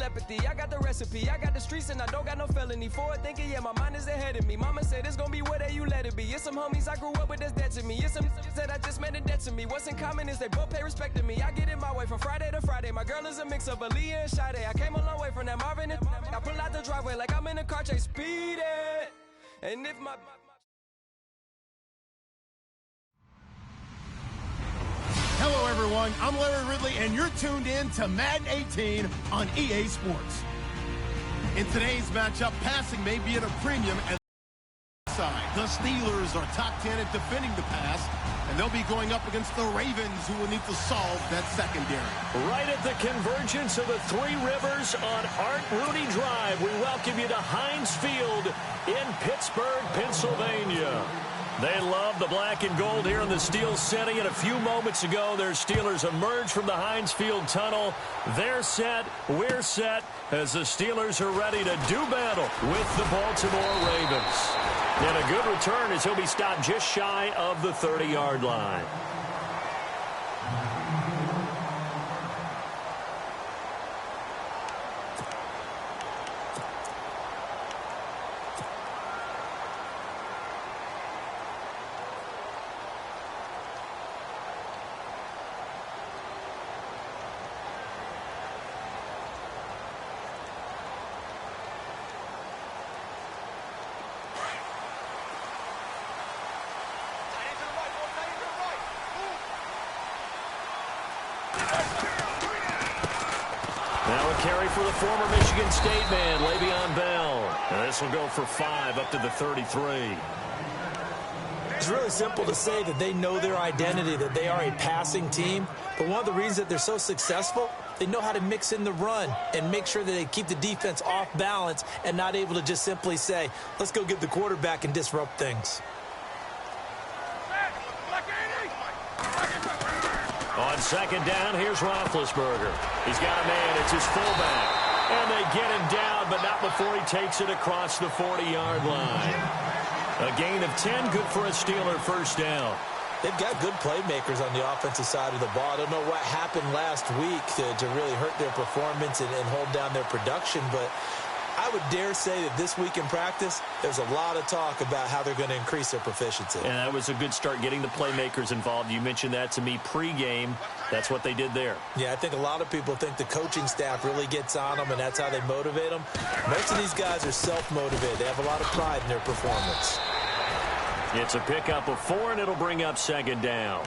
telepathy. I got the recipe, I got the streets, and I don't got no felony. Forward thinking, yeah, my mind is ahead of me. Mama said it's gonna be whatever you let it be. It's some homies I grew up with that's dead to me. It's some that I just met in debt to me. What's in common is they both pay respect to me. I get in my way from Friday to Friday. My girl is a mix of Aaliyah and Sade. I came a long way from that Marvin and I pull out the driveway like I'm in a car chase, speeding. And if my Hello, everyone. I'm Larry Ridley, and you're tuned in to Madden 18 on EA Sports. In today's matchup, passing may be at a premium and side. The Steelers are top 10 at defending the pass, and they'll be going up against the Ravens, who will need to solve that secondary. Right at the convergence of the Three Rivers on Art Rooney Drive, we welcome you to Heinz Field in Pittsburgh, Pennsylvania. They love the black and gold here in the Steel City, and a few moments ago, their Steelers emerged from the Heinz Field tunnel. They're set, we're set, as the Steelers are ready to do battle with the Baltimore Ravens. And a good return as he'll be stopped just shy of the 30-yard line. Now a carry for the former Michigan State man, Le'Veon Bell. And this will go for 5 up to the 33. It's really simple to say that they know their identity, that they are a passing team. But one of the reasons that they're so successful, they know how to mix in the run and make sure that they keep the defense off balance and not able to just simply say, let's go get the quarterback and disrupt things. On second down, here's Roethlisberger. He's got a man. It's his fullback. And they get him down, but not before he takes it across the 40-yard line. A gain of 10, good for a Steeler first down. They've got good playmakers on the offensive side of the ball. I don't know what happened last week to really hurt their performance and hold down their production, but I would dare say that this week in practice, there's a lot of talk about how they're going to increase their proficiency. And that was a good start, getting the playmakers involved. You mentioned that to me pregame. That's what they did there. Yeah, I think a lot of people think the coaching staff really gets on them, and that's how they motivate them. Most of these guys are self-motivated. They have a lot of pride in their performance. It's a pickup of 4, and it'll bring up second down.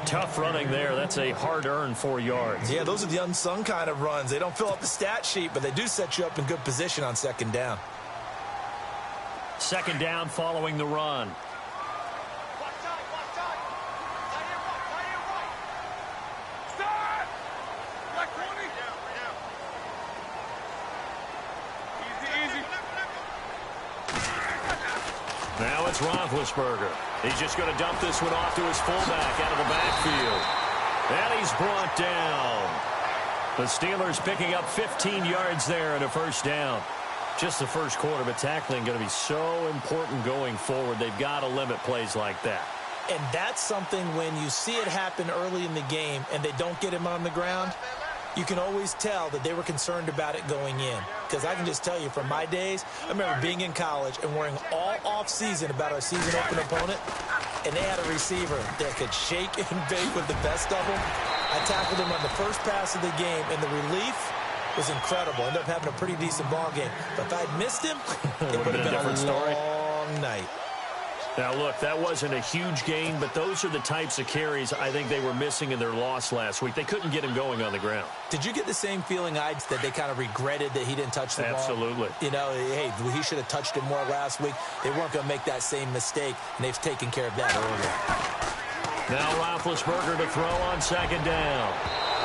Tough running there. That's a hard-earned 4 yards. Yeah, those are the unsung kind of runs. They don't fill up the stat sheet, but they do set you up in good position on second down. Second down following the run. Now it's Roethlisberger. He's just going to dump this one off to his fullback out of the backfield. And he's brought down. The Steelers picking up 15 yards there and a first down. Just the first quarter, but tackling going to be so important going forward. They've got to limit plays like that. And that's something when you see it happen early in the game and they don't get him on the ground, you can always tell that they were concerned about it going in. Because I can just tell you from my days, I remember being in college and worrying all off-season about our season open opponent, and they had a receiver that could shake and bake with the best of them. I tackled him on the first pass of the game, and the relief was incredible. Ended up having a pretty decent ball game. But if I'd missed him, it would have been a long night. Now, look, that wasn't a huge gain, but those are the types of carries I think they were missing in their loss last week. They couldn't get him going on the ground. Did you get the same feeling that they kind of regretted that he didn't touch the ball? Absolutely. You know, hey, he should have touched it more last week. They weren't going to make that same mistake, and they've taken care of that earlier. Now Roethlisberger to throw on second down.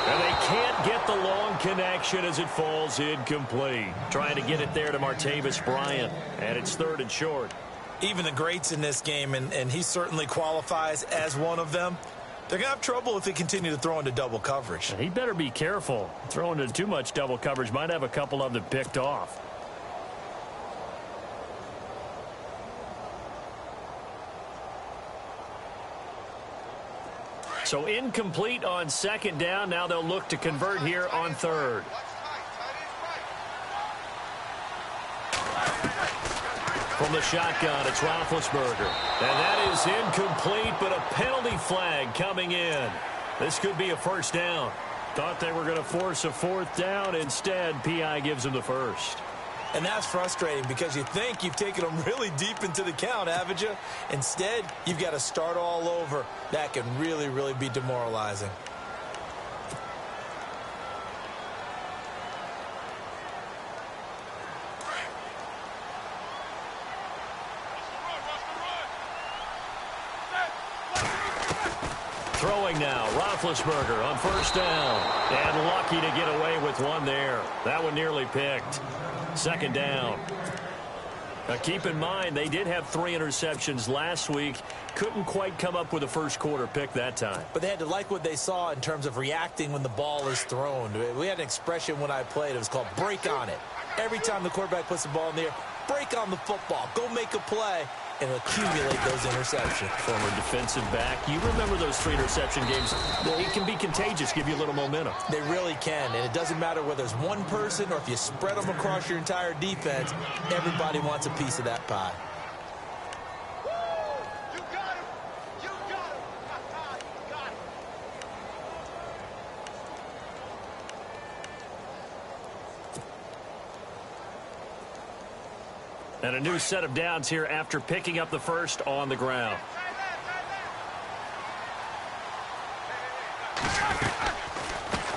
And they can't get the long connection as it falls incomplete. Trying to get it there to Martavis Bryant, and it's third and short. Even the greats in this game, and he certainly qualifies as one of them, they're going to have trouble if they continue to throw into double coverage. He better be careful. Throwing into too much double coverage might have a couple of them picked off. So incomplete on second down. Now they'll look to convert here on third. From the shotgun, it's Roethlisberger. And that is incomplete, but a penalty flag coming in. This could be a first down. Thought they were going to force a fourth down. Instead, P.I. gives them the first. And that's frustrating because you think you've taken them really deep into the count, haven't you? Instead, you've got to start all over. That can really, really be demoralizing. Throwing now, Roethlisberger on first down. And lucky to get away with one there. That one nearly picked. Second down. Now keep in mind, they did have 3 interceptions last week. Couldn't quite come up with a first quarter pick that time. But they had to like what they saw in terms of reacting when the ball is thrown. We had an expression when I played. It was called break on it. Every time the quarterback puts the ball in the air, break on the football. Go make a play and accumulate those interceptions. Former defensive back. You remember those 3 interception games. It can be contagious, give you a little momentum. They really can, and it doesn't matter whether it's one person or if you spread them across your entire defense. Everybody wants a piece of that pie. You got him! You got him! You got him! And a new set of downs here after picking up the first on the ground.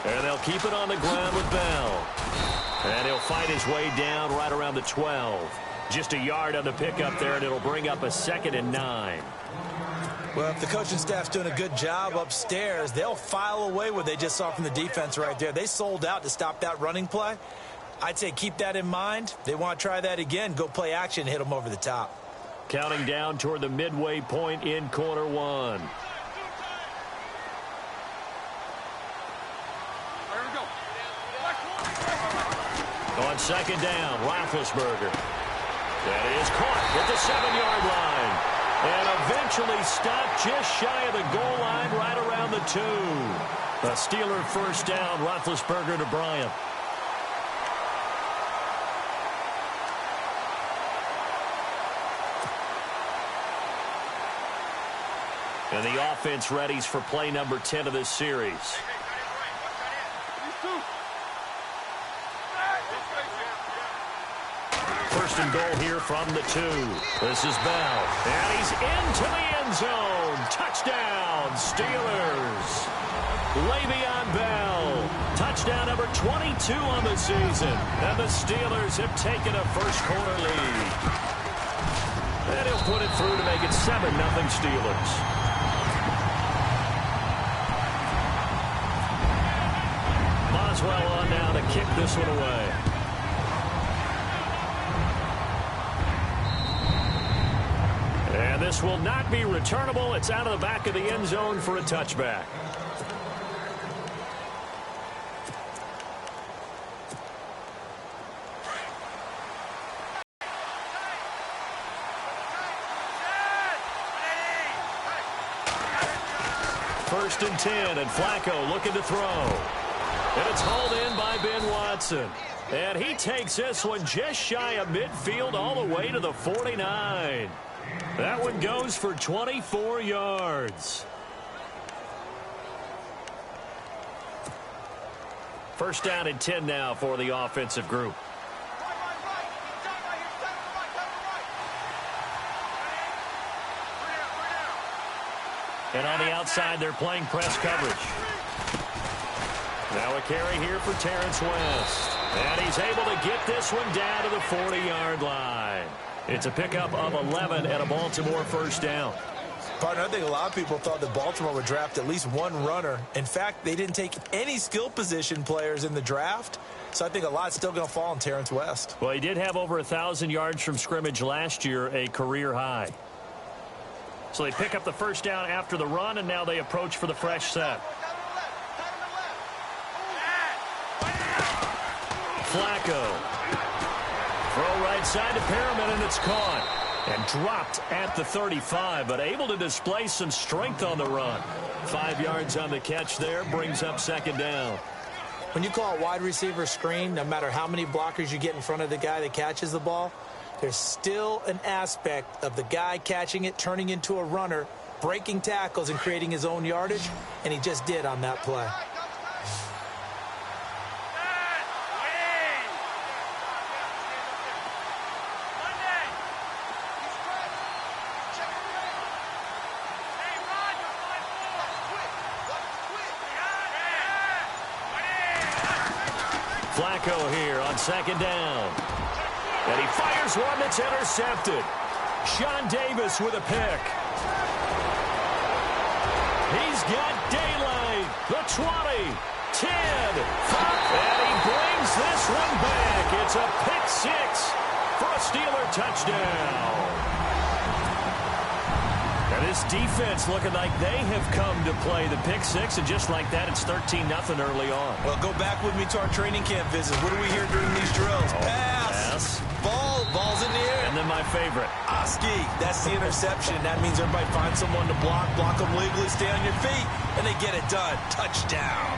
And they'll keep it on the ground with Bell. And he'll fight his way down right around the 12. Just a yard on the pickup there, and it'll bring up a 2nd and 9. Well, if the coaching staff's doing a good job upstairs, they'll file away what they just saw from the defense right there. They sold out to stop that running play. I'd say keep that in mind. They want to try that again. Go play action and hit them over the top. Counting down toward the midway point in quarter 1. On second down, Roethlisberger. That is caught at the 7-yard line. And eventually stopped just shy of the goal line right around the 2. A Steeler first down, Roethlisberger to Bryant. And the offense readies for play number 10 of this series. First and goal here from the 2. This is Bell. And he's into the end zone. Touchdown, Steelers. Le'Veon Bell. Touchdown number 22 on the season. And the Steelers have taken a first quarter lead. And he'll put it through to make it 7-0 Steelers. Boswell on now to kick this one away. And this will not be returnable. It's out of the back of the end zone for a touchback. First and 10, and Flacco looking to throw. And it's hauled in by Ben Watson. And he takes this one just shy of midfield all the way to the 49. That one goes for 24 yards. First down and 10 now for the offensive group. And on the outside, they're playing press coverage. Now a carry here for Terrence West. And he's able to get this one down to the 40-yard line. It's a pickup of 11 and a Baltimore first down. Partner, I think a lot of people thought that Baltimore would draft at least one runner. In fact, they didn't take any skill position players in the draft. So I think a lot's still going to fall on Terrence West. Well, he did have over 1,000 yards from scrimmage last year, a career high. So they pick up the first down after the run, and now they approach for the fresh set. Flacco. Throw right side to Perriman, and it's caught. And dropped at the 35, but able to display some strength on the run. 5 yards on the catch there, brings up second down. When you call a wide receiver screen, no matter how many blockers you get in front of the guy that catches the ball, there's still an aspect of the guy catching it, turning into a runner, breaking tackles and creating his own yardage, and he just did on that play. Flacco here on second down. And he fires one that's intercepted. Sean Davis with a pick. He's got daylight. The 20, 10, 5, and he brings this one back. It's a pick six for a Steeler touchdown. And this defense looking like they have come to play the pick six, and just like that, it's 13-0 early on. Well, go back with me to our training camp visits. What do we hear during these drills? Pass. Ball's in the air. And then my favorite. Oski, that's the interception. That means everybody finds someone to block them legally, stay on your feet, and they get it done. Touchdown.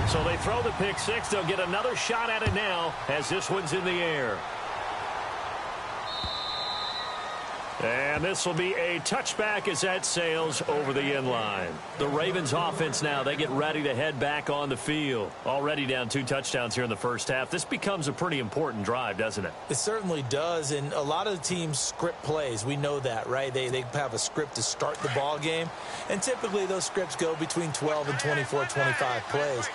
So they throw the pick six. They'll get another shot at it now as this one's in the air. And this will be a touchback as that sails over the end line. The Ravens offense now, they get ready to head back on the field. Already down 2 touchdowns here in the first half. This becomes a pretty important drive, doesn't it? It certainly does, and a lot of the teams script plays. We know that, right? They have a script to start the ball game, and typically those scripts go between 12 and 24, 25 plays.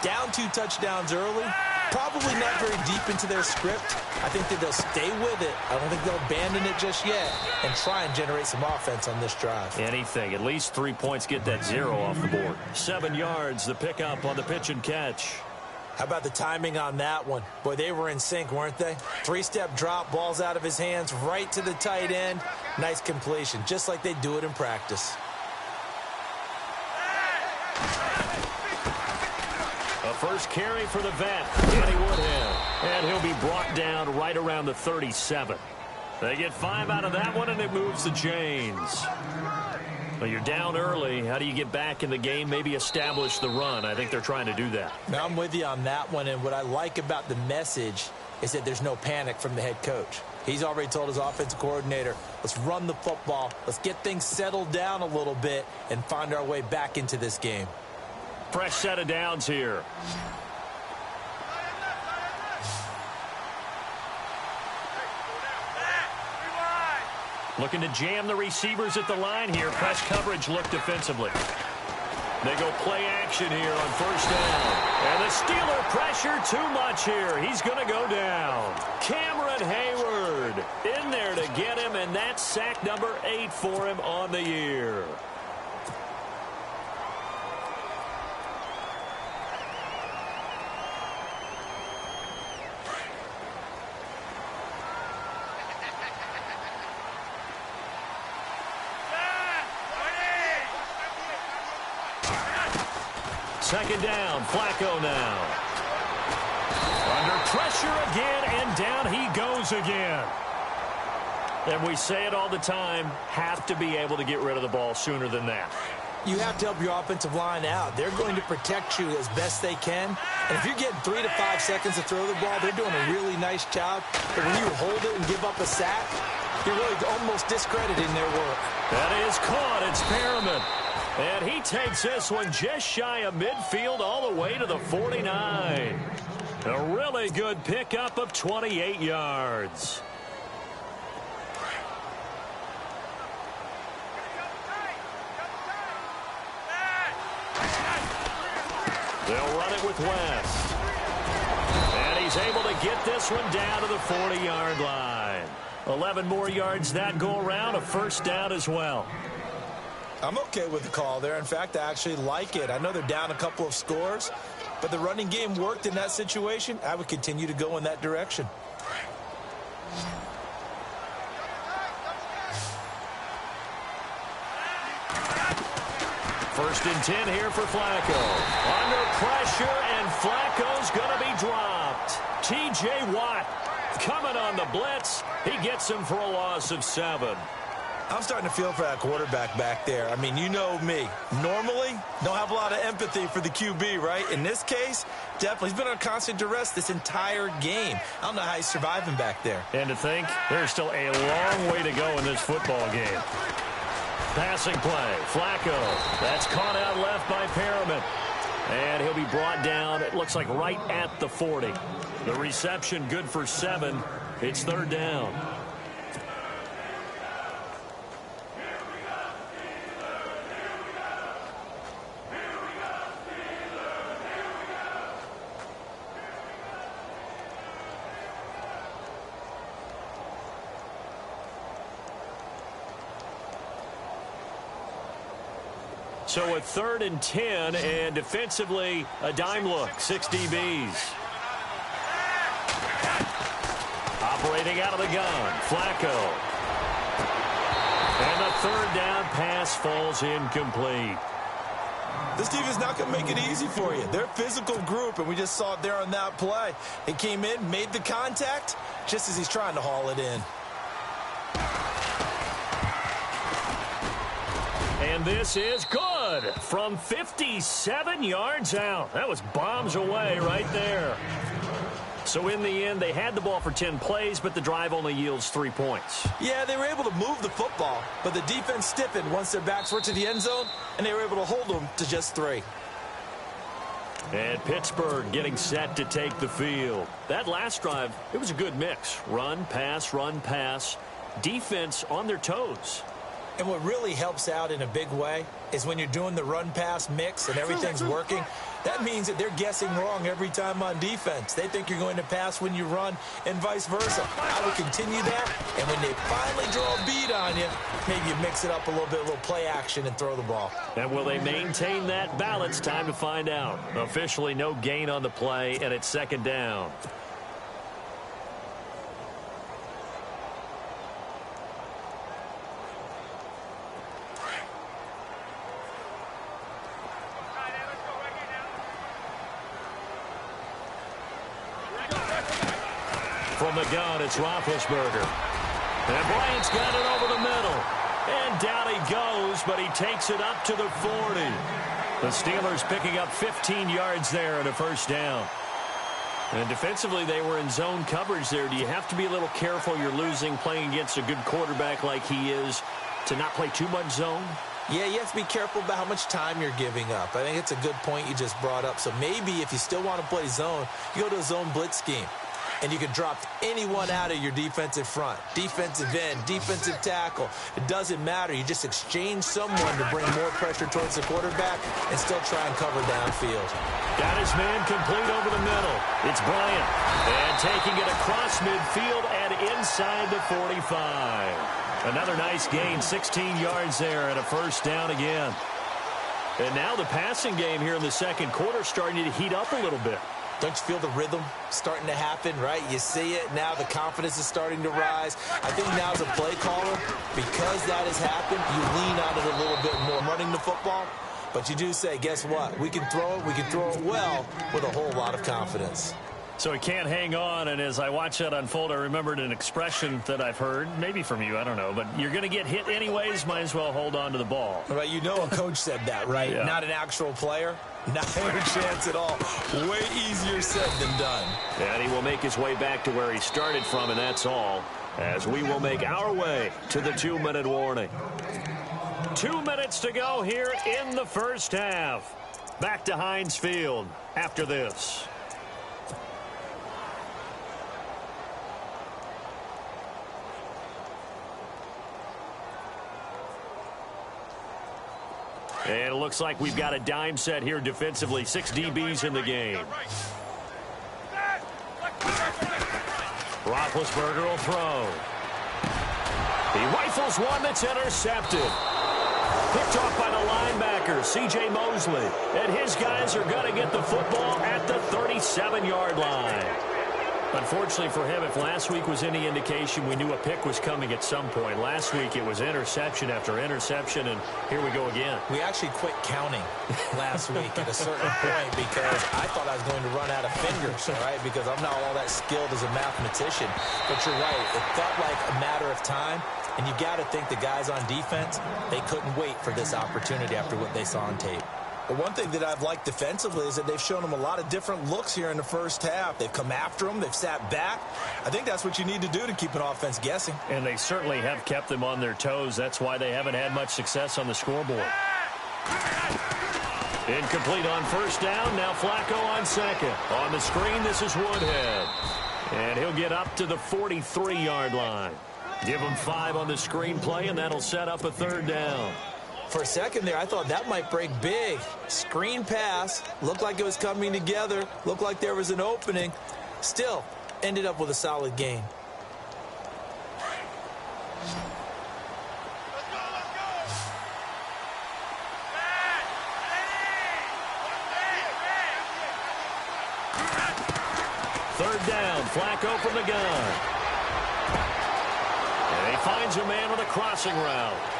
Down 2 touchdowns early, probably not very deep into their script. I think that they'll stay with it. I don't think they'll abandon it just yet and try and generate some offense on this drive. Anything. At least 3 points, get that 0 off the board. 7 yards, the pickup on the pitch and catch. How about the timing on that one? Boy, they were in sync, weren't they? 3-step drop, ball's out of his hands, right to the tight end. Nice completion, just like they do it in practice. A first carry for the vet, Danny Woodhead. And he'll be brought down right around the 37. They get 5 out of that one, and it moves the chains. Well, you're down early. How do you get back in the game, maybe establish the run? I think they're trying to do that. Now, I'm with you on that one, and what I like about the message is that there's no panic from the head coach. He's already told his offensive coordinator, let's run the football, let's get things settled down a little bit and find our way back into this game. Fresh set of downs here. Looking to jam the receivers at the line here. Press coverage look defensively. They go play action here on first down. And the Steeler pressure too much here. He's going to go down. Cameron Hayward in there to get him, and that's sack number 8 for him on the year. Second down, Flacco now. Under pressure again, and down he goes again. And we say it all the time, have to be able to get rid of the ball sooner than that. You have to help your offensive line out. They're going to protect you as best they can. And if you're getting 3 to 5 seconds to throw the ball, they're doing a really nice job. But when you hold it and give up a sack, you're really almost discrediting their work. That is caught. It's Perriman. And he takes this one just shy of midfield all the way to the 49. A really good pickup of 28 yards. They'll run it with West. And he's able to get this one down to the 40-yard line. 11 more yards that go around, a first down as well. I'm okay with the call there. In fact, I actually like it. I know they're down a couple of scores, but the running game worked in that situation. I would continue to go in that direction. First and 10 here for Flacco. Under pressure, and Flacco's going to be dropped. T.J. Watt coming on the blitz. He gets him for a loss of 7. I'm starting to feel for that quarterback back there. I mean, you know me. Normally, don't have a lot of empathy for the QB, right? In this case, definitely. He's been on constant duress this entire game. I don't know how he's surviving back there. And to think, there's still a long way to go in this football game. Passing play, Flacco. That's caught out left by Perriman. And he'll be brought down, it looks like right at the 40. The reception good for 7. It's third down. So a 3rd and 10, and defensively, a dime look, 6 DBs. Operating out of the gun, Flacco. And the 3rd down pass falls incomplete. This team is not going to make it easy for you. They're a physical group, and we just saw it there on that play. They came in, made the contact, just as he's trying to haul it in. And this is good from 57 yards out. That was bombs away right there. So in the end, they had the ball for 10 plays, but the drive only yields 3 points. Yeah, they were able to move the football, but the defense stiffened once their backs were to the end zone, and they were able to hold them to just 3. And Pittsburgh getting set to take the field. That last drive, it was a good mix. Run, pass, defense on their toes. And what really helps out in a big way is when you're doing the run-pass mix and everything's working, that means that they're guessing wrong every time on defense. They think you're going to pass when you run and vice versa. I would continue that, and when they finally draw a beat on you, maybe you mix it up a little bit, a little play action, and throw the ball. And will they maintain that balance? Time to find out. Officially no gain on the play, and it's 2nd down. From the gun, it's Roethlisberger. And Bryant's got it over the middle. And down he goes, but he takes it up to the 40. The Steelers picking up 15 yards there and a 1st down. And defensively, they were in zone coverage there. Do you have to be a little careful? You're losing playing against a good quarterback like he is to not play too much zone? Yeah, you have to be careful about how much time you're giving up. I think it's a good point you just brought up. So maybe if you still want to play zone, you go to a zone blitz scheme. And you can drop anyone out of your defensive front, defensive end, defensive tackle. It doesn't matter. You just exchange someone to bring more pressure towards the quarterback and still try and cover downfield. Got his man complete over the middle. It's Bryant. And taking it across midfield and inside the 45. Another nice gain, 16 yards there and a 1st down again. And now the passing game here in the 2nd quarter starting to heat up a little bit. Don't you feel the rhythm starting to happen, right? You see it. Now the confidence is starting to rise. I think now as a play caller, because that has happened, you lean on it a little bit more. Running the football, but you do say, guess what? We can throw it well with a whole lot of confidence. So he can't hang on, and as I watch that unfold, I remembered an expression that I've heard, maybe from you, I don't know, but you're going to get hit anyways, might as well hold on to the ball. Right, you know a coach said that, right? Yeah. Not an actual player. Not a chance at all. Way easier said than done. And he will make his way back to where he started from, and that's all, as we will make our way to the 2-minute warning. 2 minutes to go here in the 1st half. Back to Heinz Field after this. And it looks like we've got a dime set here defensively. 6 DBs in the game. Roethlisberger will throw. He rifles one that's intercepted. Picked off by the linebacker, C.J. Mosley. And his guys are going to get the football at the 37-yard line. Unfortunately for him, if last week was any indication, we knew a pick was coming at some point. Last week it was interception after interception, and here we go again. We actually quit counting last week at a certain point because I thought I was going to run out of fingers, right? Because I'm not all that skilled as a mathematician. But you're right. It felt like a matter of time. And you've got to think the guys on defense, they couldn't wait for this opportunity after what they saw on tape. But one thing that I've liked defensively is that they've shown them a lot of different looks here in the first half. They've come after them. They've sat back. I think that's what you need to do to keep an offense guessing. And they certainly have kept them on their toes. That's why they haven't had much success on the scoreboard. Incomplete on first down. Now Flacco on second. On the screen, this is Woodhead. And he'll get up to the 43-yard line. Give him 5 on the screen play, and that'll set up a third down. For a second there, I thought that might break big. Screen pass. Looked like it was coming together. Looked like there was an opening. Still, ended up with a solid gain. Third down, Flacco from the gun. And he finds a man with a crossing route.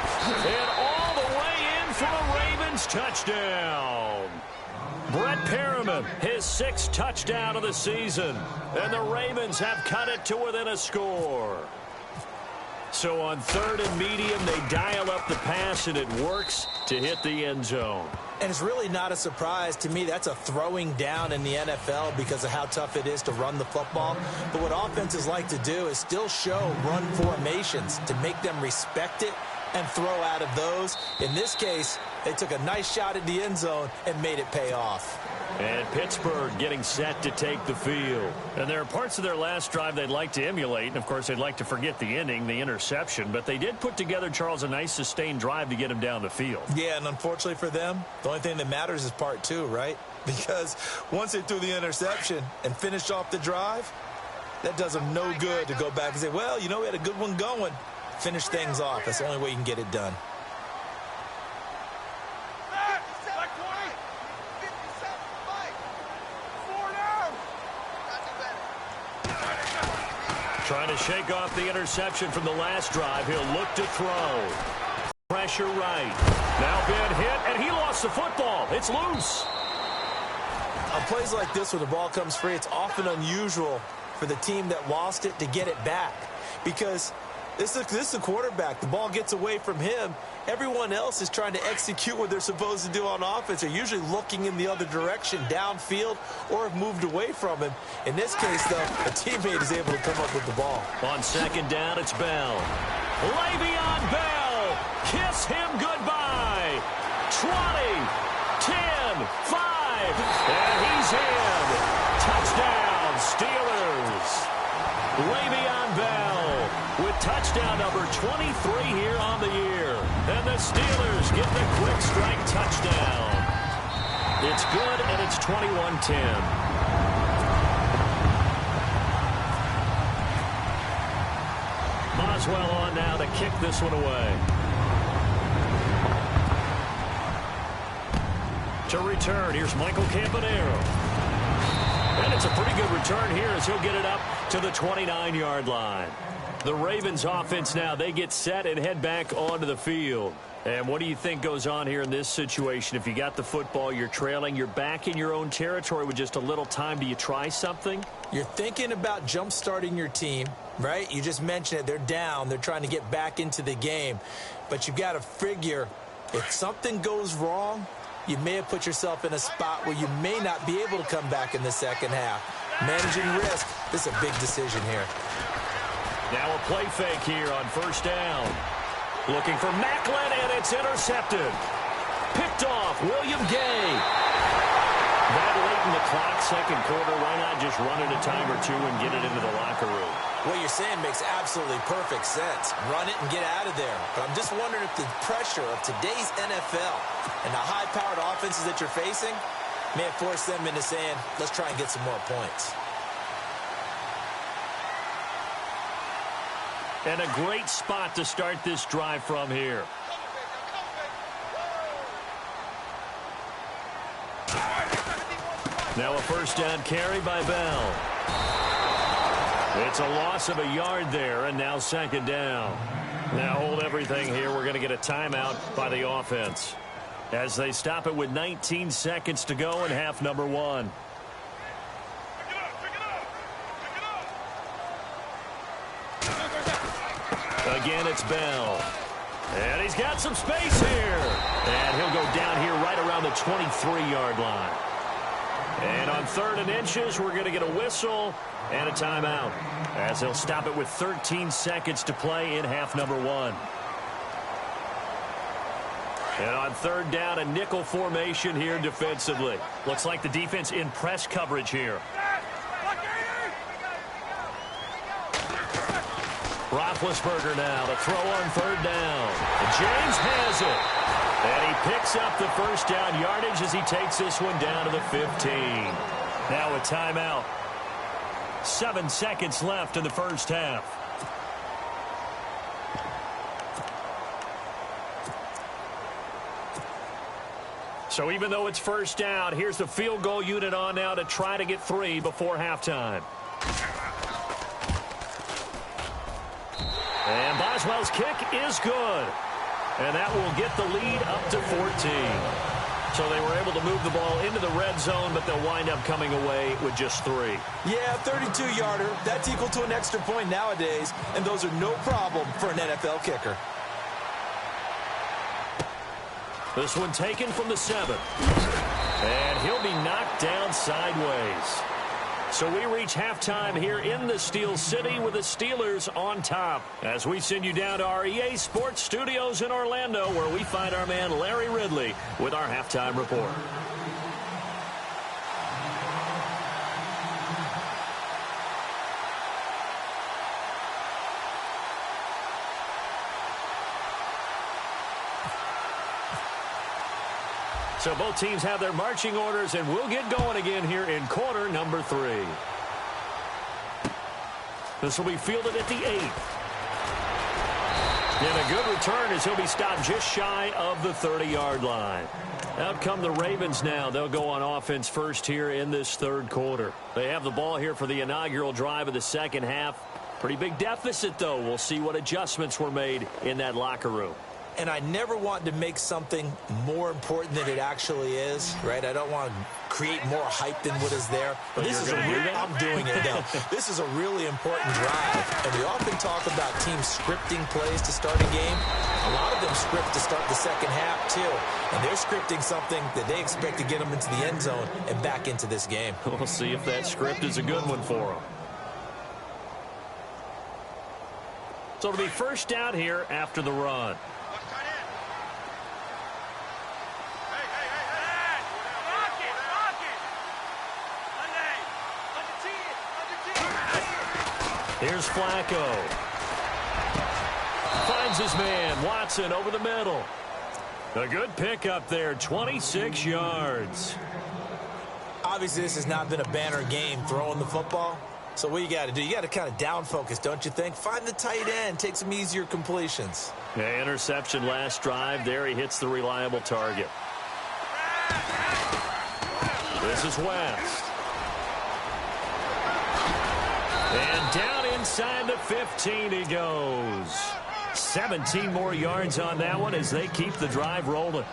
And all the way in for a Ravens touchdown. Brett Perriman, his 6th touchdown of the season. And the Ravens have cut it to within a score. So on 3rd and medium, they dial up the pass, and it works to hit the end zone. And it's really not a surprise to me. That's a throwing down in the NFL because of how tough it is to run the football. But what offenses like to do is still show run formations to make them respect it and throw out of those. In this case, they took a nice shot at the end zone and made it pay off. And Pittsburgh getting set to take the field. And there are parts of their last drive they'd like to emulate. And, of course, they'd like to forget the ending, the interception. But they did put together, Charles, a nice sustained drive to get him down the field. Yeah, and unfortunately for them, the only thing that matters is part 2, right? Because once they threw the interception and finished off the drive, that does them no good to go back and say, well, you know, we had a good one going. Finish things off. That's the only way you can get it done. Trying to shake off the interception from the last drive. He'll look to throw. Pressure right. Now been hit, and he lost the football. It's loose. On plays like this where the ball comes free, it's often unusual for the team that lost it to get it back. Because this is a quarterback. The ball gets away from him. Everyone else is trying to execute what they're supposed to do on offense. They're usually looking in the other direction, downfield, or have moved away from him. In this case, though, a teammate is able to come up with the ball. On second down, it's Bell. Le'Veon Bell. Kiss him goodbye. 20, 10, 5, and he's in. Touchdown, Steelers. Le'Veon Bell with touchdown number 23 here on the year. And the Steelers get the quick strike touchdown. It's good, and it's 21-10. Boswell on now to kick this one away. To return, here's Michael Campanaro. And it's a pretty good return here as he'll get it up to the 29-yard line. The Ravens offense now, they get set and head back onto the field. And what do you think goes on here in this situation? If you got the football, you're trailing, you're back in your own territory with just a little time. Do you try something? You're thinking about jump-starting your team, right? You just mentioned it. They're down. They're trying to get back into the game. But you've got to figure if something goes wrong, you may have put yourself in a spot where you may not be able to come back in the second half. Managing risk, this is a big decision here. Now a play fake here on first down. Looking for Macklin, and it's intercepted. Picked off, William Gay. That late in the clock, second quarter, why not just run it a time or two and get it into the locker room? What you're saying makes absolutely perfect sense. Run it and get out of there. But I'm just wondering if the pressure of today's NFL and the high-powered offenses that you're facing may have forced them into saying, let's try and get some more points. And a great spot to start this drive from here. Now a first down carry by Bell. It's a loss of a yard there, and now second down. Now hold everything here. We're going to get a timeout by the offense as they stop it with 19 seconds to go in half number 1. again, it's Bell. And he's got some space here. And he'll go down here right around the 23-yard line. And on 3rd and inches, we're going to get a whistle and a timeout, as he'll stop it with 13 seconds to play in half number 1. And on 3rd down, a nickel formation here defensively. Looks like the defense in press coverage here. Roethlisberger now to throw on 3rd down. And James has it. And he picks up the first down yardage as he takes this one down to the 15. Now a timeout. 7 seconds left in the first half. So even though it's first down, here's the field goal unit on now to try to get 3 before halftime. And Boswell's kick is good. And that will get the lead up to 14. So they were able to move the ball into the red zone, but they'll wind up coming away with just 3. Yeah, 32-yarder. That's equal to an extra point nowadays, and those are no problem for an NFL kicker. This one taken from the 7. And he'll be knocked down sideways. So we reach halftime here in the Steel City with the Steelers on top, as we send you down to our EA Sports Studios in Orlando, where we find our man Larry Ridley with our halftime report. So both teams have their marching orders, and we'll get going again here in quarter number 3. This will be fielded at the 8th. And a good return as he'll be stopped just shy of the 30-yard line. Out come the Ravens now. They'll go on offense first here in this 3rd quarter. They have the ball here for the inaugural drive of the second half. Pretty big deficit, though. We'll see what adjustments were made in that locker room. And I never want to make something more important than it actually is, right? I don't want to create more hype than what is there. But this is I'm doing it now. This is a really important drive. And we often talk about teams scripting plays to start a game. A lot of them script to start the second half, too. And they're scripting something that they expect to get them into the end zone and back into this game. We'll see if that script is a good one for them. So it'll be first down here after the run. Here's Flacco. Finds his man, Watson, over the middle. A good pickup there, 26 yards. Obviously, this has not been a banner game throwing the football. So what you got to do, you got to kind of down focus, don't you think? Find the tight end, take some easier completions. Yeah, interception last drive. There he hits the reliable target. This is West. And down inside the 15 he goes. 17 more yards on that one as they keep the drive rolling.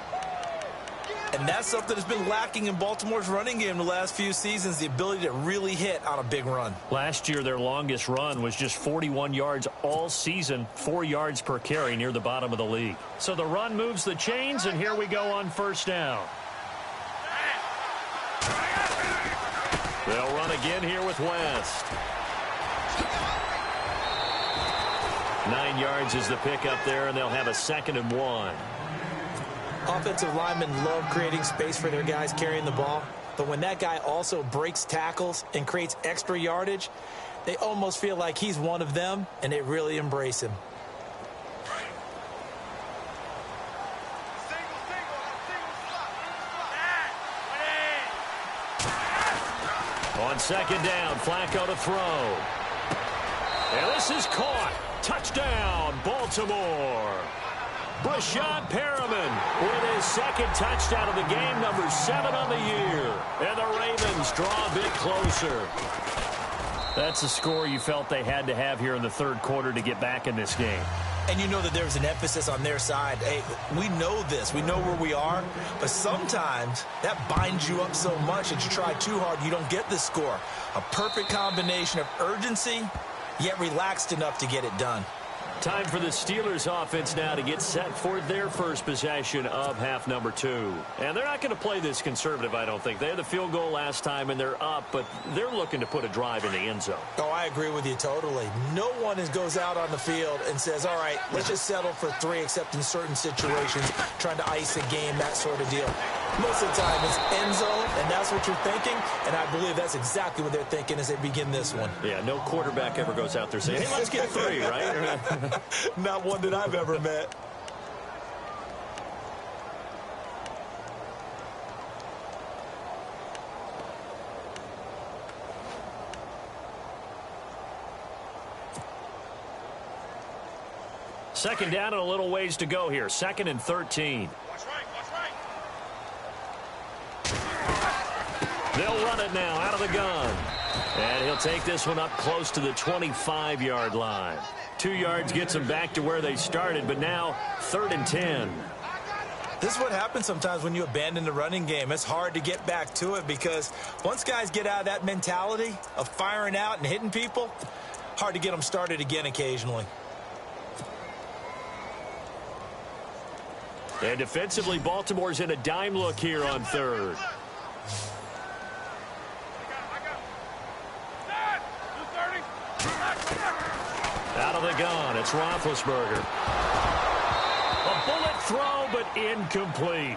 And that's something that's been lacking in Baltimore's running game the last few seasons, the ability to really hit on a big run. Last year, their longest run was just 41 yards all season, 4 yards per carry near the bottom of the league. So the run moves the chains, and here we go on first down. They'll run again here with West. 9 yards is the pickup there, and they'll have a 2nd and 1. Offensive linemen love creating space for their guys carrying the ball, but when that guy also breaks tackles and creates extra yardage, they almost feel like he's one of them, and they really embrace him. On 2nd down, Flacco to throw. And this is caught. Touchdown, Baltimore. Brashad Perriman with his 2nd touchdown of the game, number 7 on the year. And the Ravens draw a bit closer. That's a score you felt they had to have here in the 3rd quarter to get back in this game. And you know that there's an emphasis on their side. Hey, we know this. We know where we are. But sometimes that binds you up so much that you try too hard, you don't get the score. A perfect combination of urgency, yet relaxed enough to get it done. Time for the Steelers offense now to get set for their first possession of half number 2. And they're not going to play this conservative, I don't think. They had the field goal last time, and they're up, but they're looking to put a drive in the end zone. Oh, I agree with you totally. No one goes out on the field and says, all right, let's just settle for 3, except in certain situations, trying to ice a game, that sort of deal. Most of the time, it's end zone, and that's what you're thinking, and I believe that's exactly what they're thinking as they begin this one. Yeah, no quarterback ever goes out there saying, hey, let's get 3, right? Not one that I've ever met. Second down and a little ways to go here. 2nd and 13. Watch right, watch right. They'll run it now out of the gun. And he'll take this one up close to the 25-yard line. 2 yards gets them back to where they started, but now 3rd and 10. This is what happens sometimes when you abandon the running game. It's hard to get back to it because once guys get out of that mentality of firing out and hitting people, hard to get them started again occasionally. And defensively, Baltimore's in a dime look here on 3rd. Out of the gun, it's Roethlisberger. A bullet throw, but incomplete.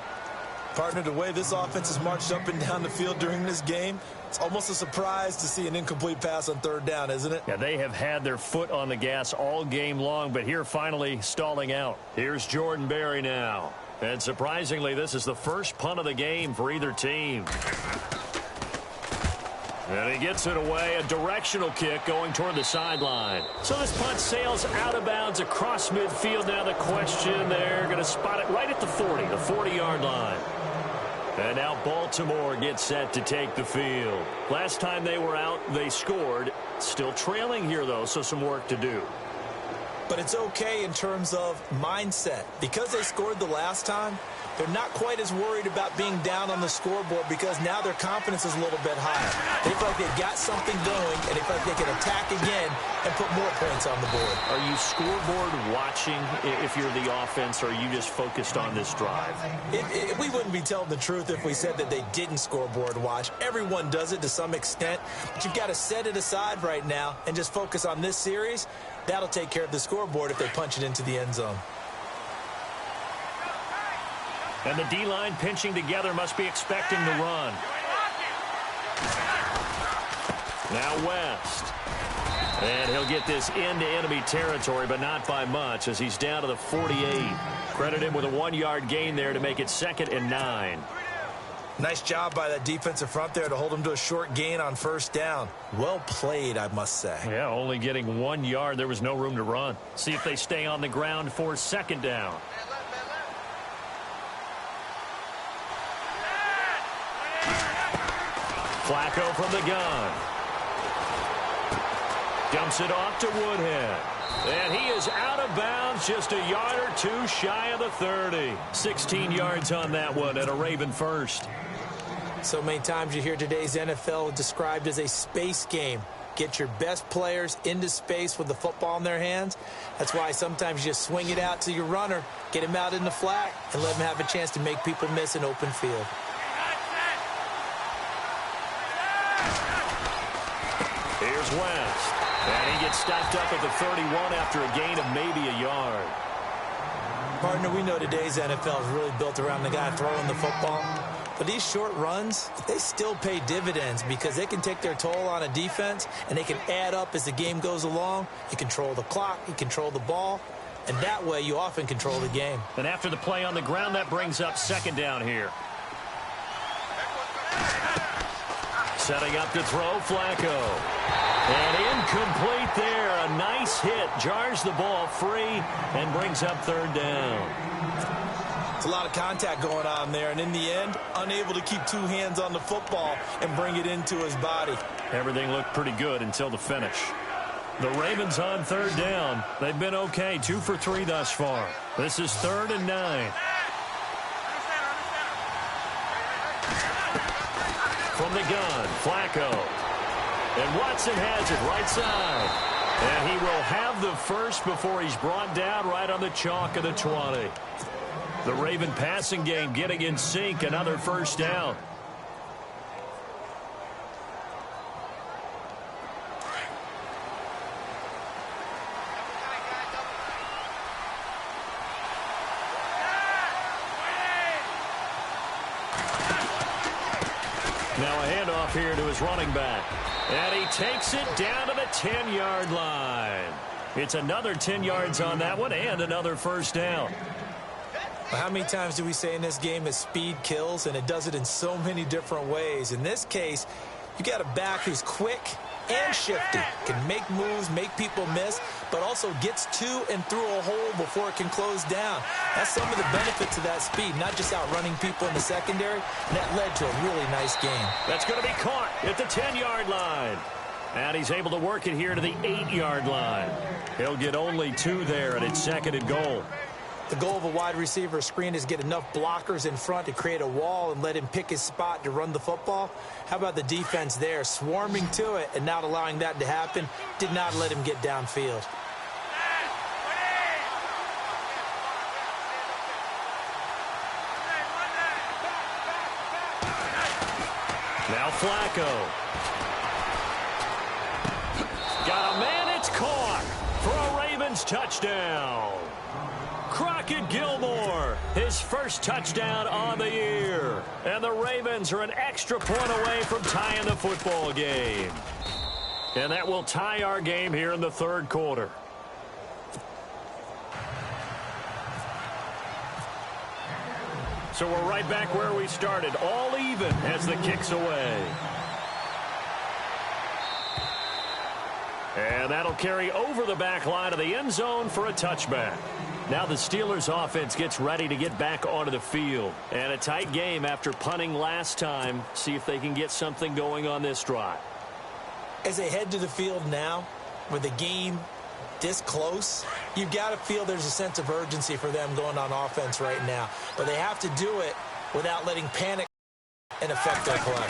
Partner, the way this offense has marched up and down the field during this game, it's almost a surprise to see an incomplete pass on 3rd down, isn't it? Yeah, they have had their foot on the gas all game long, but here finally stalling out. Here's Jordan Berry now. And surprisingly, this is the first punt of the game for either team. And he gets it away, a directional kick going toward the sideline. So this punt sails out of bounds across midfield. Now the question, they're going to spot it right at the 40, the 40-yard line. And now Baltimore gets set to take the field. Last time they were out, they scored. Still trailing here, though, so some work to do. But it's okay in terms of mindset. Because they scored the last time, they're not quite as worried about being down on the scoreboard because now their confidence is a little bit higher. They feel like they've got something going, and they feel like they can attack again and put more points on the board. Are you scoreboard watching if you're the offense, or are you just focused on this drive? We wouldn't be telling the truth if we said that they didn't scoreboard watch. Everyone does it to some extent, but you've got to set it aside right now and just focus on this series. That'll take care of the scoreboard if they punch it into the end zone. And the D-line pinching together, must be expecting the run. Now West. And he'll get this into enemy territory, but not by much as he's down to the 48. Credit him with a 1-yard gain there to make it 2nd and 9. Nice job by that defensive front there to hold him to a short gain on 1st down. Well played, I must say. Yeah, only getting 1 yard. There was no room to run. See if they stay on the ground for 2nd down. Flacco from the gun. Dumps it off to Woodhead. And he is out of bounds, just a yard or two shy of the 30. 16 yards on that one and a Raven first. So many times you hear today's NFL described as a space game. Get your best players into space with the football in their hands. That's why sometimes you just swing it out to your runner, get him out in the flat, and let him have a chance to make people miss an open field. Here's West. And he gets stopped up at the 31 after a gain of maybe a yard. Partner, we know today's NFL is really built around the guy throwing the football. But these short runs, they still pay dividends because they can take their toll on a defense and they can add up as the game goes along. You control the clock, you control the ball, and that way you often control the game. And after the play on the ground, that brings up 2nd down here. Setting up to throw, Flacco. And incomplete there. A nice hit. Jars the ball free and brings up 3rd down. It's a lot of contact going on there, and in the end, unable to keep 2 hands on the football and bring it into his body. Everything looked pretty good until the finish. The Ravens on 3rd down. They've been okay. 2 for 3 thus far. This is 3rd and 9. From the gun, Flacco. And Watson has it right side. And he will have the first before he's brought down right on the chalk of the 20. The Raven passing game getting in sync, another first down. Now a handoff here to his running back. And he takes it down to the 10-yard line. It's another 10 yards on that one and another first down. Well, how many times do we say in this game that speed kills, and it does it in so many different ways? In this case, you got a back who's quick and shifty, can make moves, make people miss, but also gets to and through a hole before it can close down. That's some of the benefits of that speed, not just outrunning people in the secondary, and that led to a really nice game. That's going to be caught at the 10-yard line. And he's able to work it here to the 8-yard line. He'll get only 2 there, and it's second and goal. The goal of a wide receiver screen is get enough blockers in front to create a wall and let him pick his spot to run the football. How about the defense there, swarming to it and not allowing that to happen? Did not let him get downfield. Now Flacco. Got a man, it's caught for a Ravens touchdown. Crockett Gilmore, his first touchdown on the year. And the Ravens are an extra point away from tying the football game. And that will tie our game here in the third quarter. So we're right back where we started, all even as the kick's away. And that'll carry over the back line of the end zone for a touchback. Now the Steelers offense gets ready to get back onto the field. And a tight game after punting last time. See if they can get something going on this drive. As they head to the field now, with the game this close, you've got to feel there's a sense of urgency for them going on offense right now. But they have to do it without letting panic and affect their play.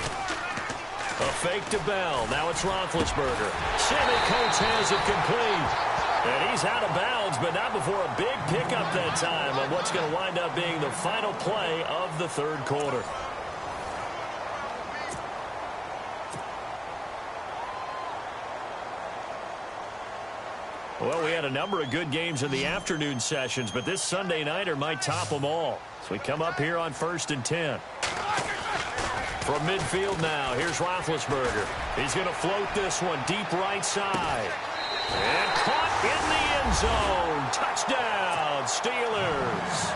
A fake to Bell. Now it's Roethlisberger. Sammy Coates has it complete. And he's out of bounds, but not before a big pickup that time on what's going to wind up being the final play of the third quarter. Well, we had a number of good games in the afternoon sessions, but this Sunday nighter might top them all. So we come up here on 1st and 10. From midfield now, here's Roethlisberger. He's going to float this one deep right side. And caught in the end zone. Touchdown, Steelers.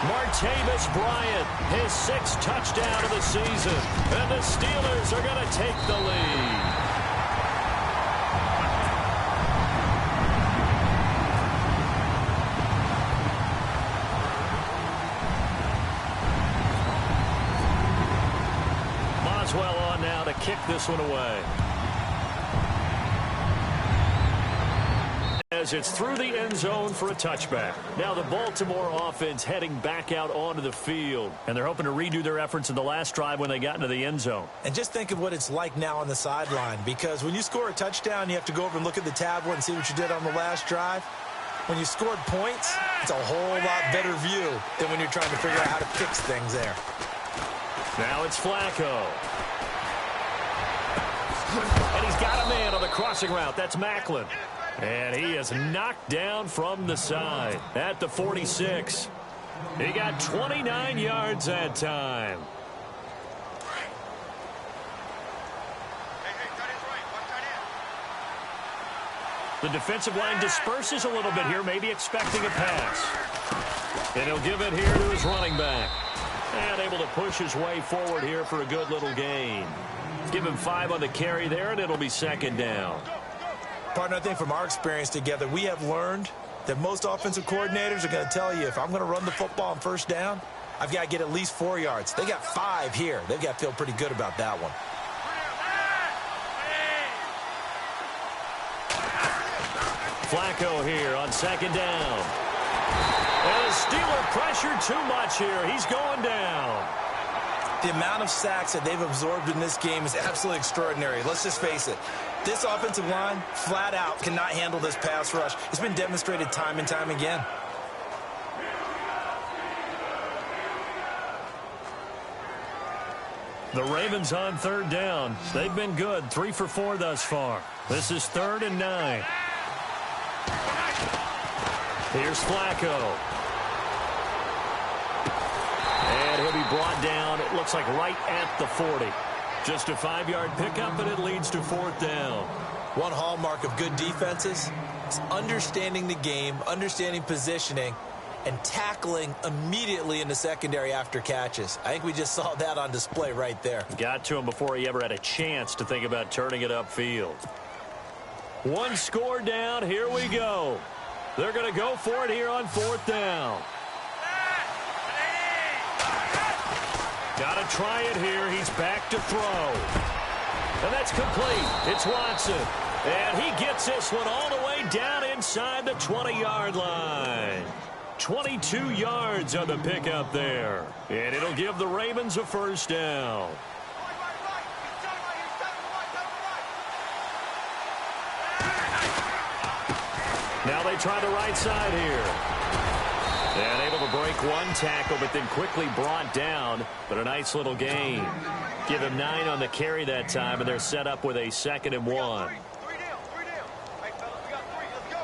Martavis Bryant, his 6th touchdown of the season. And the Steelers are going to take the lead. Boswell on now to kick this one away. As it's through the end zone for a touchback. Now the Baltimore offense heading back out onto the field. And they're hoping to redo their efforts in the last drive when they got into the end zone. And just think of what it's like now on the sideline. Because when you score a touchdown, you have to go over and look at the tablet and see what you did on the last drive. When you scored points, it's a whole lot better view than when you're trying to figure out how to fix things there. Now it's Flacco. And he's got a man on the crossing route. That's Macklin. And he is knocked down from the side at the 46. He got 29 yards that time. The defensive line disperses a little bit here, maybe expecting a pass. And he'll give it here to his running back. And able to push his way forward here for a good little gain. Give him 5 on the carry there, and it'll be second down. Partner, I think from our experience together, we have learned that most offensive coordinators are going to tell you, if I'm going to run the football on first down, I've got to get at least 4 yards. They got 5 here. They've got to feel pretty good about that one. Flacco here on second down. And the Steeler pressure too much here. He's going down. The amount of sacks that they've absorbed in this game is absolutely extraordinary. Let's just face it. This offensive line, flat out, cannot handle this pass rush. It's been demonstrated time and time again. The Ravens on third down. They've been good, 3 for 4 thus far. This is 3rd and 9. Here's Flacco. And he'll be brought down, it looks like right at the 40. Just a 5-yard pickup, and it leads to 4th down. One hallmark of good defenses is understanding the game, understanding positioning, and tackling immediately in the secondary after catches. I think we just saw that on display right there. Got to him before he ever had a chance to think about turning it upfield. 1 score down, here we go. They're going to go for it here on 4th down. Got to try it here. He's back to throw. And that's complete. It's Watson. And he gets this one all the way down inside the 20-yard line. 22 yards on the pickup there. And it'll give the Ravens a 1st down. Now they try the right side here. And able to break 1 tackle, but then quickly brought down. But a nice little gain. Give him 9 on the carry that time, and they're set up with a 2nd and 1. Three down. Hey, fellas, we got 3. Let's go.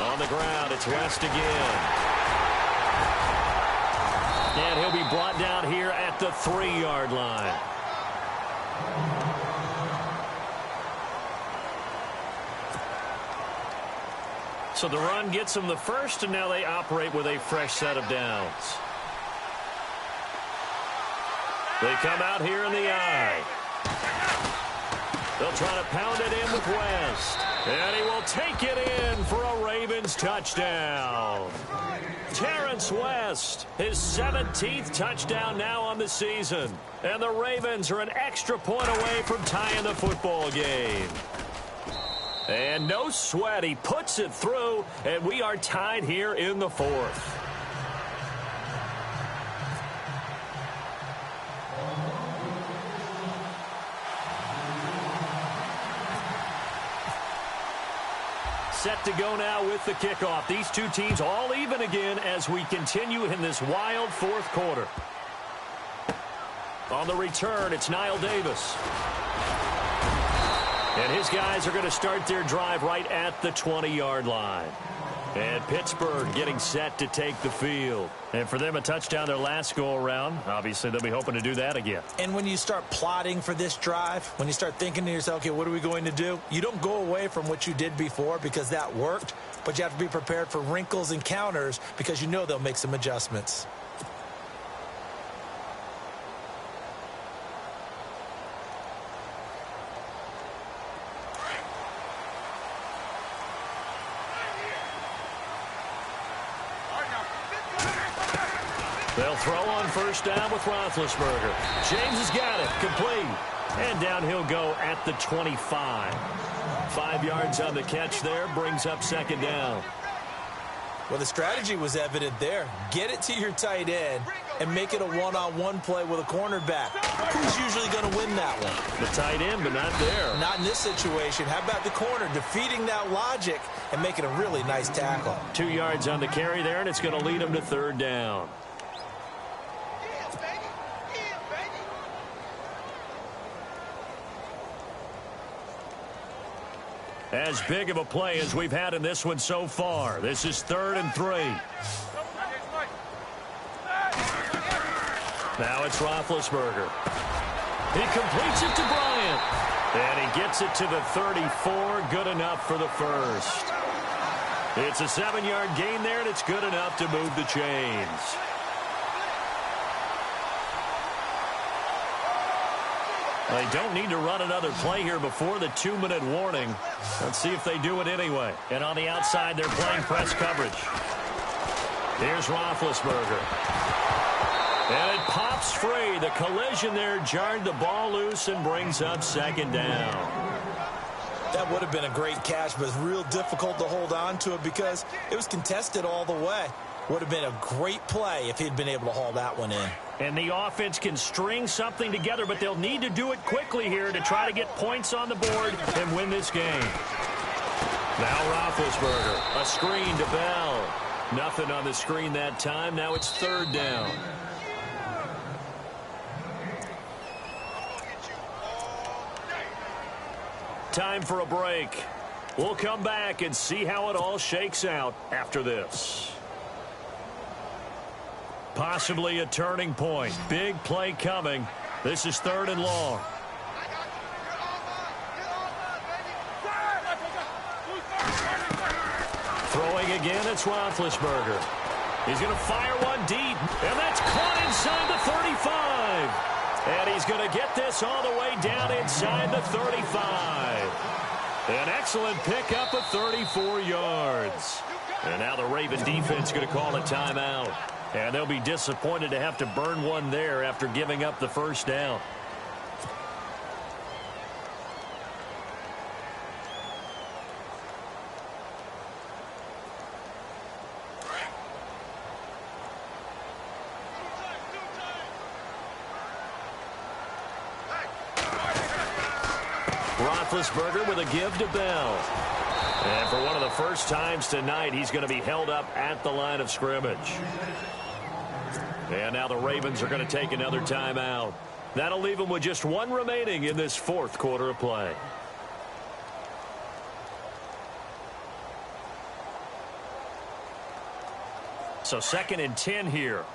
On the ground, it's West again. And he'll be brought down here at the 3-yard line. So the run gets them the first, and now they operate with a fresh set of downs. They come out here in the eye. They'll try to pound it in with West. And he will take it in for a Ravens touchdown. Terrence West, his 17th touchdown now on the season. And the Ravens are an extra point away from tying the football game. And no sweat, he puts it through, and we are tied here in the 4th. Set to go now with the kickoff. These two teams all even again as we continue in this wild 4th quarter. On the return, it's Niall Davis. And his guys are going to start their drive right at the 20-yard line. And Pittsburgh getting set to take the field. And for them, a touchdown their last go-around. Obviously, they'll be hoping to do that again. And when you start plotting for this drive, when you start thinking to yourself, okay, what are we going to do? You don't go away from what you did before because that worked, but you have to be prepared for wrinkles and counters because you know they'll make some adjustments. They'll throw on first down with Roethlisberger. James has got it. Complete. And down he'll go at the 25. 5 yards on the catch there. Brings up 2nd down. Well, the strategy was evident there. Get it to your tight end and make it a one-on-one play with a cornerback. Who's usually going to win that one? The tight end, but not there. Not in this situation. How about the corner defeating that logic and making a really nice tackle? 2 yards on the carry there, and it's going to lead him to 3rd down. As big of a play as we've had in this one so far. This is 3rd and 3. Now it's Roethlisberger. He completes it to Bryant. And he gets it to the 34. Good enough for the first. It's a 7-yard gain there, and it's good enough to move the chains. They don't need to run another play here before the 2-minute warning. Let's see if they do it anyway. And on the outside, they're playing press coverage. Here's Roethlisberger. And it pops pops free. The collision there jarred the ball loose and brings up second down. That would have been a great catch, but it's real difficult to hold on to it because it was contested all the way. Would have been a great play if he'd been able to haul that one in. And the offense can string something together, but they'll need to do it quickly here to try to get points on the board and win this game. Now Roethlisberger, a screen to Bell. Nothing on the screen that time. Now it's third down. Time for a break. We'll come back and see how it all shakes out after this. Possibly a turning point. Big play coming. This is third and long. Throwing again, it's Roethlisberger. He's going to fire one deep, and that's caught inside the 35. And he's going to get this all the way down inside the 35. An excellent pickup of 34 yards. And now the Raven defense going to call a timeout. And they'll be disappointed to have to burn one there after giving up the first down. Roethlisberger with a give to Bell. And for one of the first times tonight, he's going to be held up at the line of scrimmage. And now the Ravens are going to take another timeout. That'll leave them with just one remaining in this fourth quarter of play. So 2nd and 10 here.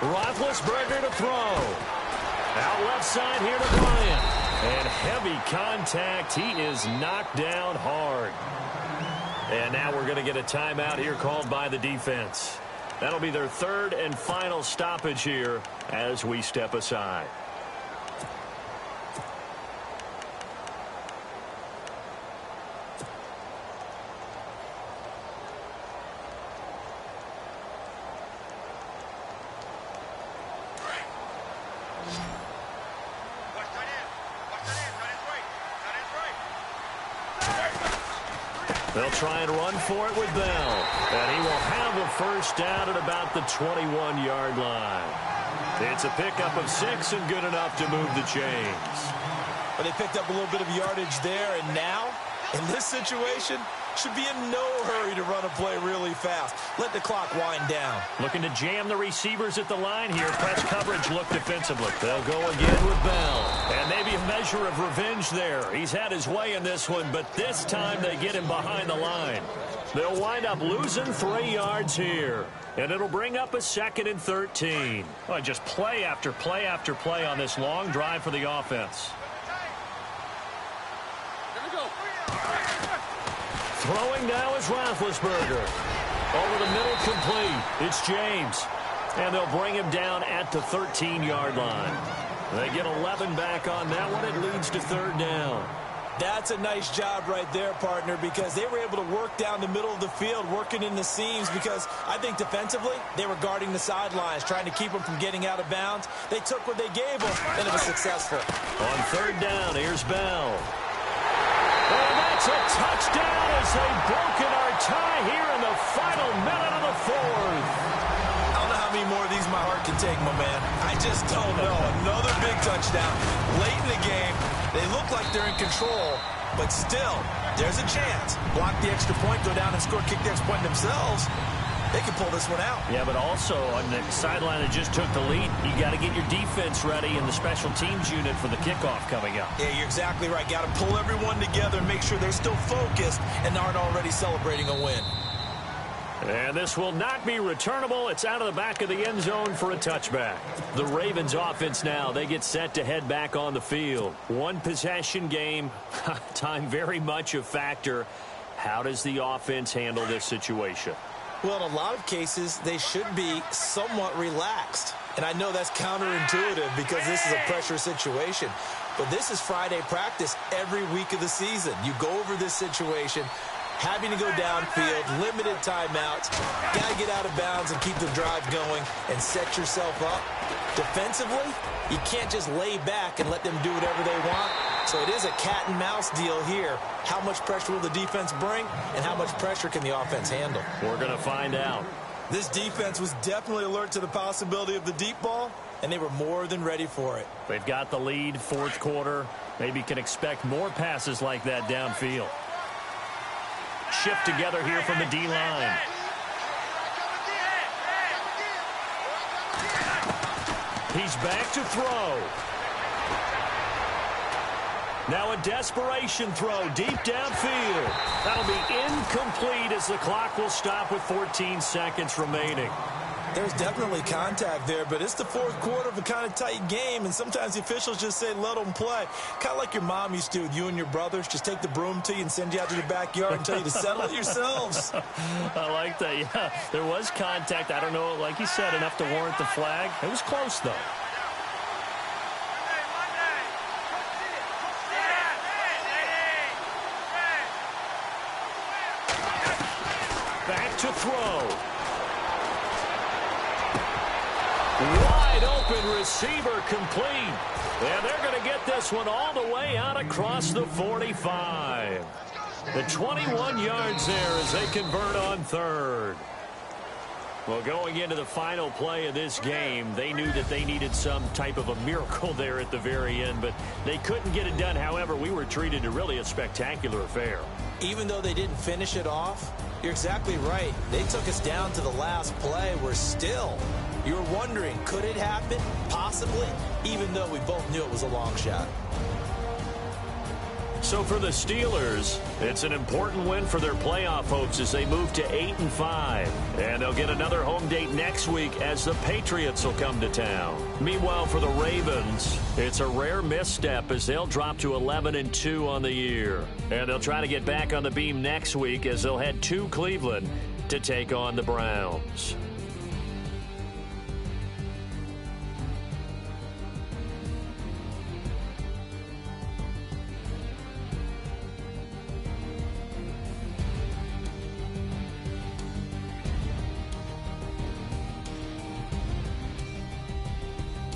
Roethlisberger to throw. Out left side here to Bryant. And heavy contact. He is knocked down hard. And now we're going to get a timeout here called by the defense. That'll be their third and final stoppage here as we step aside. They'll try and run for it with Bell. And he will have a first down at about the 21-yard line. It's a pickup of 6 and good enough to move the chains. But they picked up a little bit of yardage there, and now, in this situation, should be in no hurry to run a play really fast. Let the clock wind down. Looking to jam the receivers at the line here. Press coverage look defensively. They'll go again with Bell. And maybe a measure of revenge there. He's had his way in this one, but this time they get him behind the line. They'll wind up losing 3 yards here. And it'll bring up a 2nd and 13. Well, just play after play after play on this long drive for the offense. Throwing now is Roethlisberger. Over the middle, complete. It's James. And they'll bring him down at the 13-yard line. They get 11 back on that one. It leads to third down. That's a nice job right there, partner, because they were able to work down the middle of the field, working in the seams, because I think defensively they were guarding the sidelines, trying to keep them from getting out of bounds. They took what they gave them, and it was successful. On third down, here's Bell. And that's a touchdown as they've broken our tie here in the final minute of the fourth. I don't know how many more of these my heart can take, my man. I just don't know. Another big touchdown. Late in the game, they look like they're in control, but still, there's a chance. Block the extra point, go down and score, kick the extra point themselves. They can pull this one out. Yeah, but also on the sideline that just took the lead, you got to get your defense ready in the special teams unit for the kickoff coming up. Yeah, you're exactly right. Got to pull everyone together and make sure they're still focused and aren't already celebrating a win. And this will not be returnable. It's out of the back of the end zone for a touchback. The Ravens offense now, they get set to head back on the field. One possession game, time very much a factor. How does the offense handle this situation? Well, in a lot of cases, they should be somewhat relaxed. And I know that's counterintuitive because this is a pressure situation. But this is Friday practice every week of the season. You go over this situation, having to go downfield, limited timeouts, got to get out of bounds and keep the drive going and set yourself up. Defensively, you can't just lay back and let them do whatever they want. So it is a cat and mouse deal here. How much pressure will the defense bring, and how much pressure can the offense handle? We're going to find out. This defense was definitely alert to the possibility of the deep ball, and they were more than ready for it. They've got the lead, fourth quarter. Maybe can expect more passes like that downfield. Shift together here from the D-line. He's back to throw. Now a desperation throw deep downfield. That'll be incomplete as the clock will stop with 14 seconds remaining. There's definitely contact there, but it's the fourth quarter of a kind of tight game, and sometimes the officials just say, let them play. Kind of like your mom used to with you and your brothers. Just take the broom to you and send you out to the backyard and tell you to settle it yourselves. I like that, yeah. There was contact. I don't know, like you said, enough to warrant the flag. It was close, though. Back to throw. Wide open receiver complete. And they're going to get this one all the way out across the 45. The 21 yards there as they convert on third. Well, going into the final play of this game, they knew that they needed some type of a miracle there at the very end, but they couldn't get it done. However, we were treated to really a spectacular affair. Even though they didn't finish it off, you're exactly right. They took us down to the last play. We're still, you're wondering, could it happen? Possibly, even though we both knew it was a long shot. So for the Steelers, it's an important win for their playoff hopes as they move to 8-5. And they'll get another home date next week as the Patriots will come to town. Meanwhile, for the Ravens, it's a rare misstep as they'll drop to 11-2 on the year. And they'll try to get back on the beam next week as they'll head to Cleveland to take on the Browns.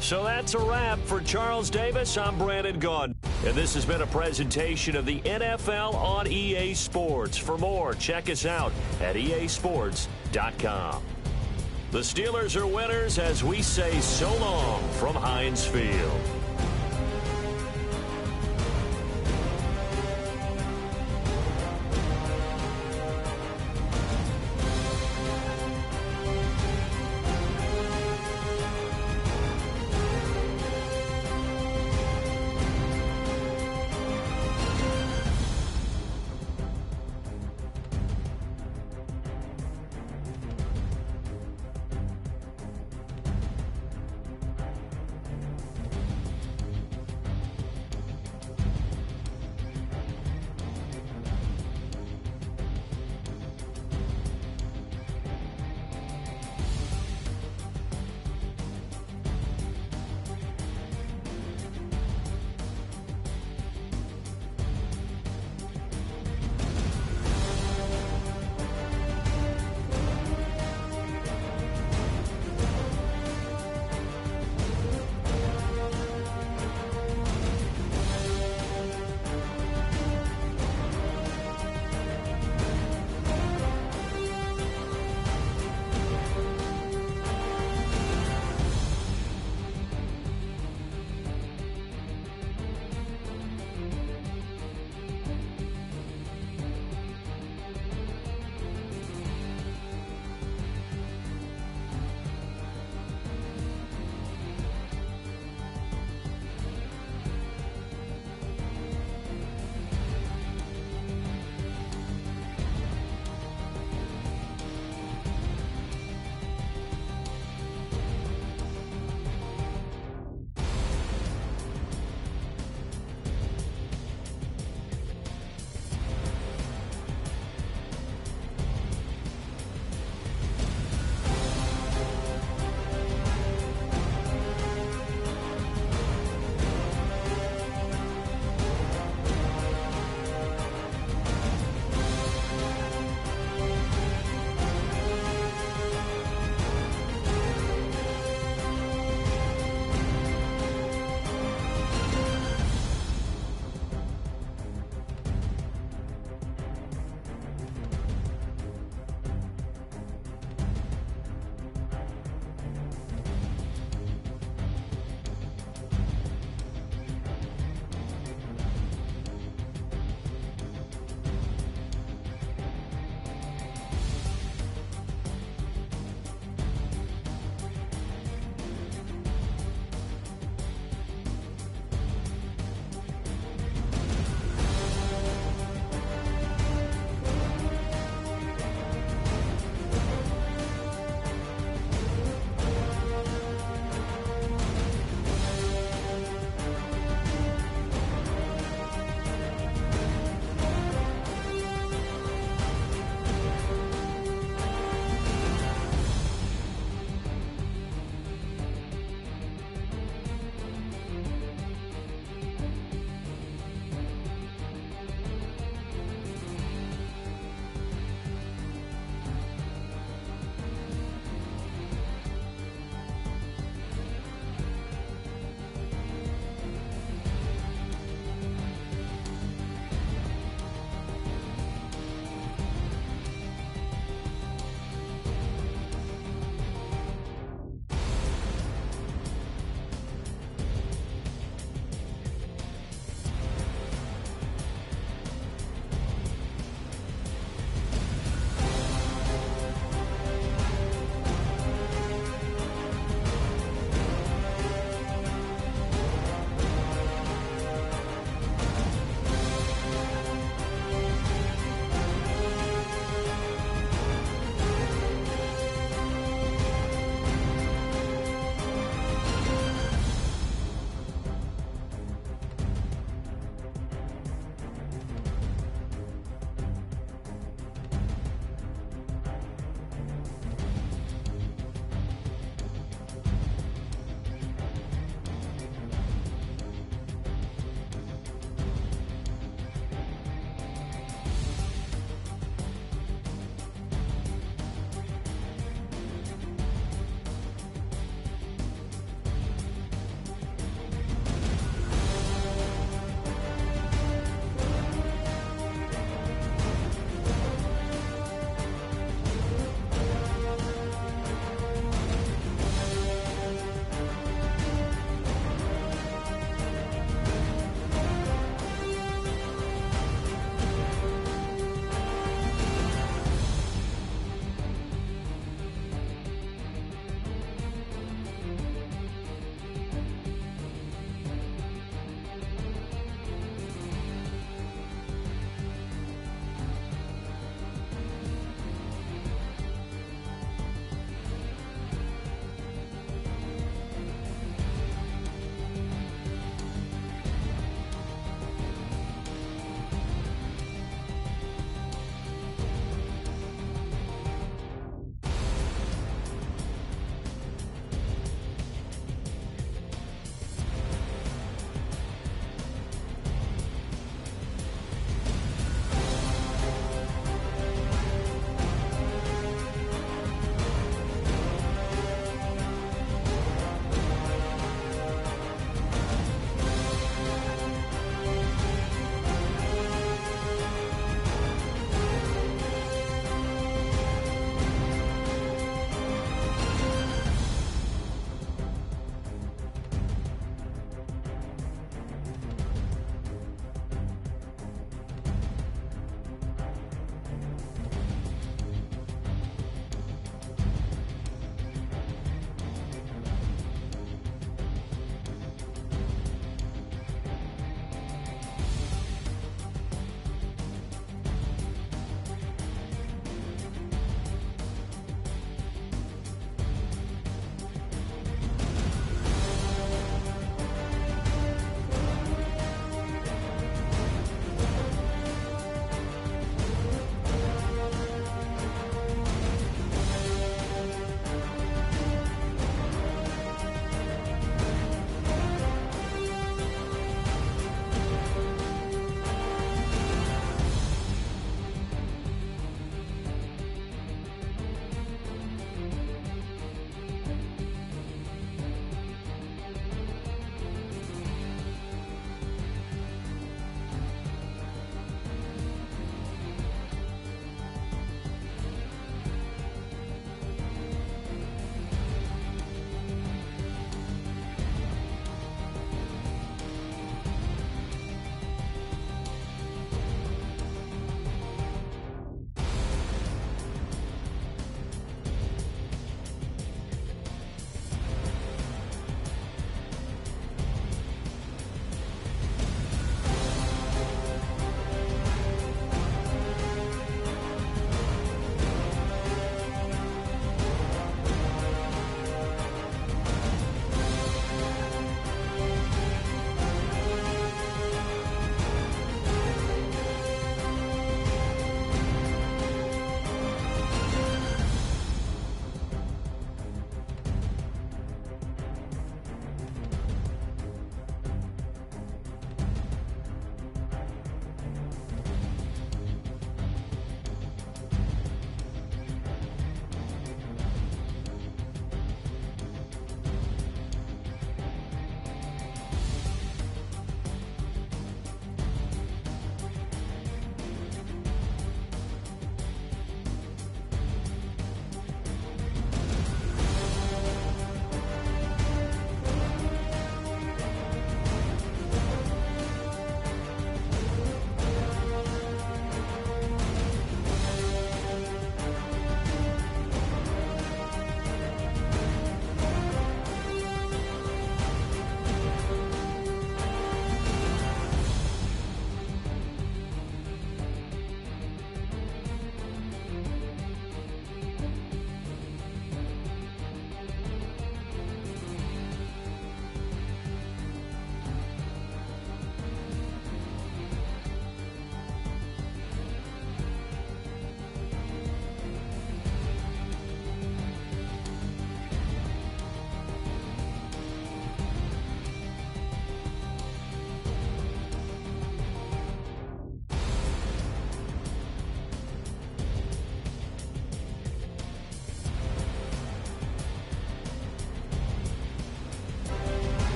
So that's a wrap. For Charles Davis, I'm Brandon Gaudin. And this has been a presentation of the NFL on EA Sports. For more, check us out at easports.com. The Steelers are winners as we say so long from Heinz Field.